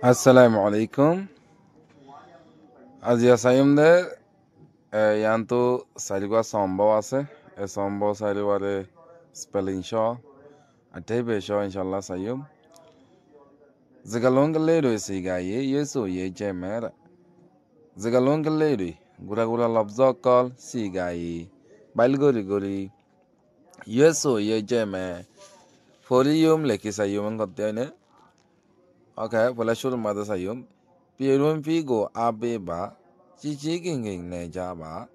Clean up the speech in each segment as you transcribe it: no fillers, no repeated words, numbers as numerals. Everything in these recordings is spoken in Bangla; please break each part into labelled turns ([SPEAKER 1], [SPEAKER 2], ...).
[SPEAKER 1] Assalamu alaikum. Azia sayımda yanto sariwa sombo ase. Sombo sariware spelling show. Atebe show inshallah sayım. Zigalonga ledo sigaye yeso ye jemer. Zigalonga ledo gura gura labza kal sigaye. Balgori gori yeso ye jemer. Foriyum leki sayım ngottene. Okay, wala shuru mada sayım. Pierun figo abeba. Chichi ginging ne jaba.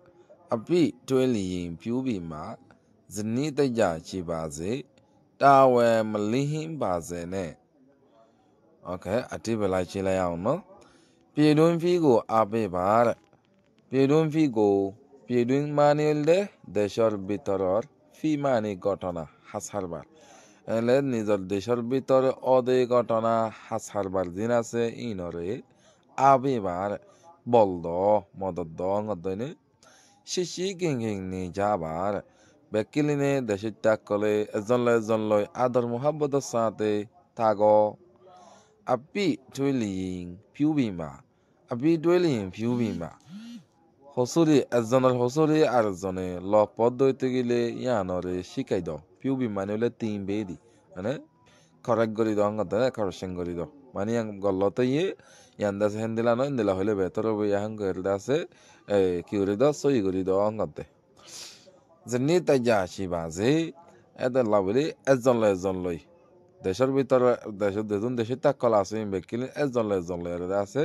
[SPEAKER 1] Api twelling pubi ma. Zenita ja chibaze. Tawe malihim baze ne. Okay, atibela chila yao no. Pierun figo abeba. Pierun figo. Pierun manuel de shor bitoror. Fi mani gotona hasharbar. এলে নিজর দেশের ভিতরে অদে ঘটনা হাসারবার দিন আছে ইনরে আবিবার বলদ মদদ ngদনে শিশি গিং নি যাবার বেকিলিনে দেশের ত্যাগ করে এজন লয় আদর মোহাব্বতের সাথে থাগো আপি টুইলিং পিউবিমা আপি টুইলিং পিউবিমা হসুরি এজনের হসুরি আর এজনে ল পদ্ধতি গেলে ইয়ানরে শিখাই দাও পিউবি মানে হলে তিন বেদি মানে correct gori do ngada correction gori do mani yang golloto ye yanda se hendila no indila hole betor bo yang gerda se ki gori do soi gori do ngade zenni ta ja shi baze eda labli ezon loi দেশের ভিতরে দেশের তা কলা আছে বেকিল এজন লই আছে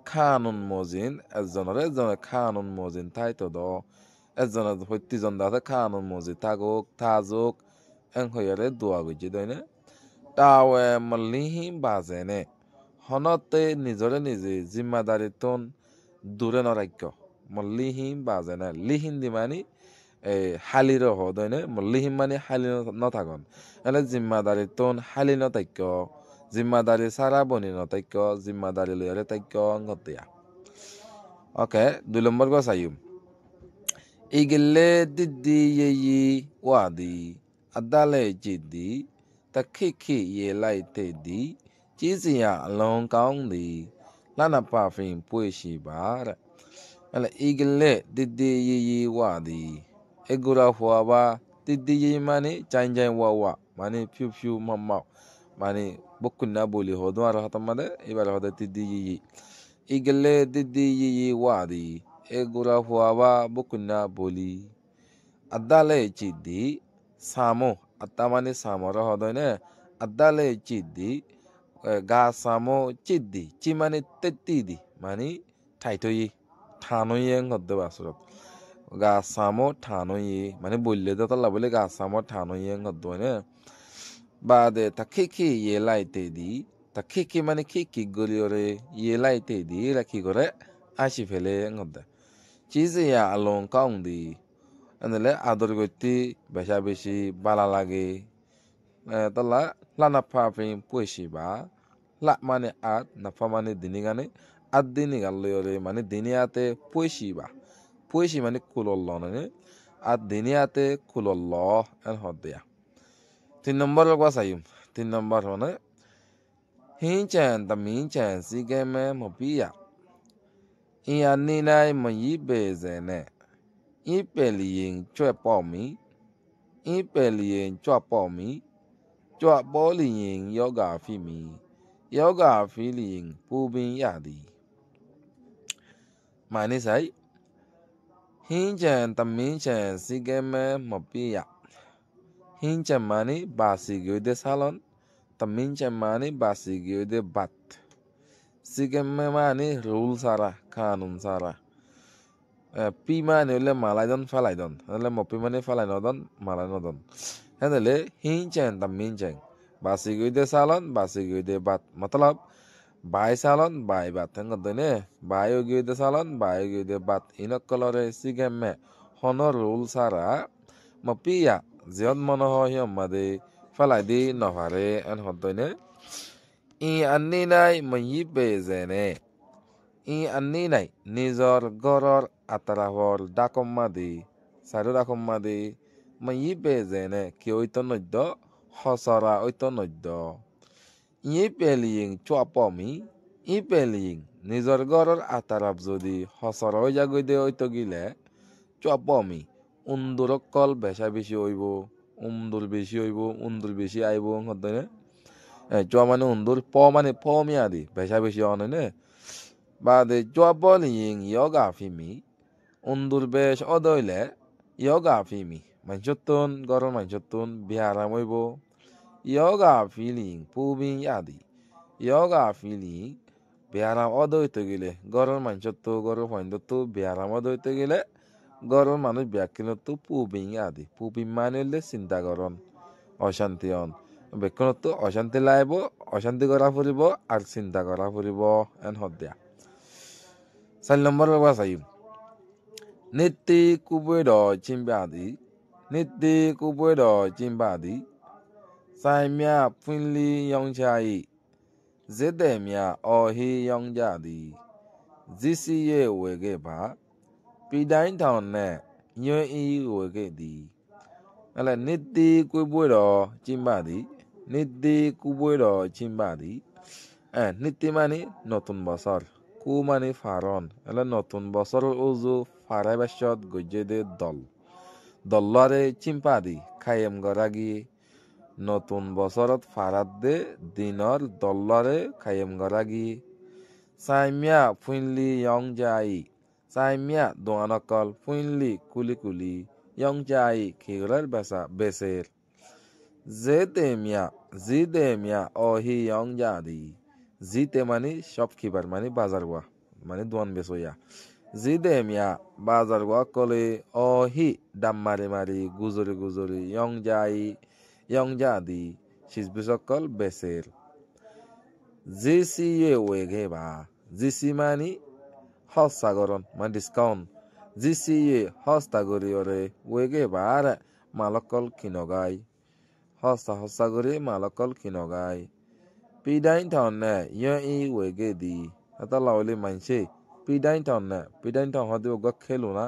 [SPEAKER 1] খানুন মজিন এজনের খানুন মজিন তাই তো দ এজনের হইতিজন দাতে খানুন মজিন তাজুক এং হইয়ারে দোয়া গজি দইনে তাওয়ে মলিহি বাজেনে হনতে নিজরে নিজে জিম্মাদারিতন দূরে নরাক্য মলিহি বাজেনে লিহিন দিমানি হালির হদয়নে মলিহিম মানে হালি নথাগন এলে জিম্মাদারিতন হালি নতাক্য জিম্মাদারি সারা বনি নতাক্য জিম্মাদারি লয়ারে তাক্য ngতিয়া ওকে 2 নম্বর গো সাইম ইগলে দিদি yeyi wadi adale jidi ta khiki ye lai te di ji siya alon kaung di lana pa fin pwe shi ba de ele igle didi yeyi wadi egura hwa ba didi yeyi mani chain wa mani piu mamma mani bokkunna boli hodo ar hatamade ebar hoda didi yeyi igle didi yeyi wadi egura hwa ba bokkunna boli adale jidi samo atamani samoro hodoine adale jidi ga samo jidi chimani tetidi mani taitoyi thanoyi ngodde basuro ga samo thanoyi mani bolle da talla bole ga samo thanoyi ngoddoine bade takiki ye laite di takiki mani kiki goliore ye laite di rakhi gore ashi fele ngodde chize ya alon kaundi এনলে আদর করতে বেশা বেশি বালা লাগে তালা লানাফা ফিম পয়সিবা লা মানে আত নাফা মানে দিনি গানে আত দিনি গালে মানে দিনিয়াতে পয়সি মানে কুলল্ল মানে আত দিনিয়াতে কুলল্ল এন হদিয়া 3 নম্বর গা সাইম 3 নম্বর মানে হিনচান তা মিনচান সিগেমে মপিয়া ইয়ানি নাই ময়ি বেজেনে一百零抓爆米，一百零抓爆米，抓爆零有咖啡米，有咖啡零不变压的。买你谁？现在他们现是个么没必要，现在买你巴西狗的沙龙，他们现买你巴西狗的bat，是个么买你 rule 啥啦，kanun 啥啦。pi mane ole malaydon falaydon ole mopi mane falaynodon malaynodon henele hinchen tam minchen basi guide salon basi guide bat matlab bai salon bai bat hengodone bai guide salon bai guide bat inok colore sigemme honor rule sara mopi ya zion mono hoyom made falaydi novare en hodone I anni nai mayibe zene I anni nai nizor goror atarahor dakomadi saru dakomadi mayibe zene ki oito noddo hosora oito noddo ই পেলিং চুয়াপমি ই পেলিং নিজর ঘরের আতারাপ যদি হসর হয়ে যাগই দে হইতো গিলে চুয়াপমি উন্দুরকল বেশা বেশি হইব উন্দুর বেশি আইব হতে চুয়া মানে উন্দুর মানে মিয়াদি বেশা বেশি অনে বাদে চুয়াপলিং ইয়গা ফিমি উন্দুর বেশ অদইলে ইয়গা ফিমি মানসতুন গরম মানসতুন বিহারাম হইব ইয়গা ফিলিং পুবিং ইয়াদি ইয়গা ফিলিং বিহারাম অদইতে গেলে গরম মানসত্ব গরম ফাইন্দত্ব বিহারাম অদইতে গেলে গরম মানুষ ব্যাকিনত্ব পুবিং ইয়াদি পুবিং মানে হলে চিন্তা করন অশান্তি হন বেক্ষণত্ব অশান্তি লাইব অশান্তি করা ফুরিব আর চিন্তা করা ফুরিব এন হদ্যা 4 নম্বর বাবা চাইম নিত্যি কুবৈড চিম্বাদি নিত্যি কুবৈড চিম্বাদি সাইমিয়া ফুনলি ইয়ংচাই জেদেমিয়া অহি ইয়ংজাদি জিসিয়ে ওয়েগে বা পিডাইন টাউন নে ইয়ে ই ওয়েগে দি আলে নিত্যি কুবৈড চিম্বাদি নিত্যি কুবৈড চিম্বাদি নিত্যি মানে নতুন বছর কু মানে ফারন এলে নতুন বছর উজু ফারাই বাসত গজ্জে দে দল্লারে চিম্পাদি খাইম গরাগি নতুন বছরত ফারাত দে দিনর দল্লারে খাইম গরাগি সাইমিয়া ফুইনলি ইয়ং যাই সাইমিয়া দোয়ানকল ফুইনলি কুলি কুলি ইয়ং যাই খিগলার বেসের জিদেমিয়া অহি ইয়ং জাদি জিতে মানে শপকিপার মানে বাজার গোয়া মানে দোয়ান বেসইয়া জিদেমিয়া বাজার গোয়া কলে অহি দাম মারি গুজরি ইয়ং জাদি শিসবিসকল বেসের জিসিয়ে ওয়েগে বা জিসি মানে হস্তাগরণ মানে ডিসকাউন্ট জিসিয়ে হস্তাগরি ওরে ওয়েগে বা আর মালকল কিনগাই হস্তা করে মালকল কিনগাই পিডাইন টাউন নে ইয়ে ই ওয়েগে দি এটা লাউলি মানছে পিডাইন টাউন হতে ওগা খেলো না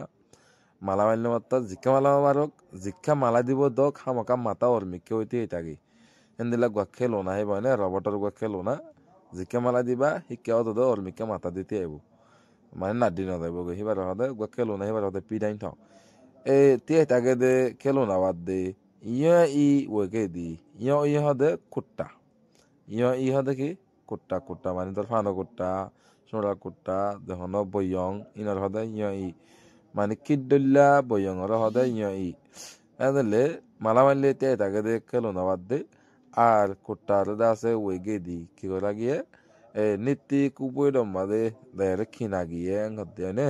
[SPEAKER 1] মালা মারলে মাত্র জিক্কা মালা মারক জিক্কা মালা দিব দক হামকা মাতা অর্মিকে হইতে থাকি এন্দিলা গুয়া খেলো না হেব না রবটর গুয়া খেলো না জিক্কা মালা দিবা শিক্ষাও তো অর্মিকে মাতা দিতে আইব মানে নাদি না যাইব হিবার হদে গুয়া খেলো না হিবার হদে পিডাইন টাউন তে তাকে দে খেলো না বাদ দে ইয়ে ই ওয়েগে দি ইয়ে হদে কুট্টা ই হদে কি কুট্টা মানে তোর ফানো কুট্টা সোড়া কুট্টা দেখুন বয়ং ইনার হদে ই মানে কিডল্লা বয়ংর হদে ই এদলে মালা মারলে তে তাকে দে খেলো না বাদ দে আর কুট্টার আছে ওয়েগে দি কি করে গিয়ে নীতি কুবই দম্মা দে খিনা গিয়ে হদে নে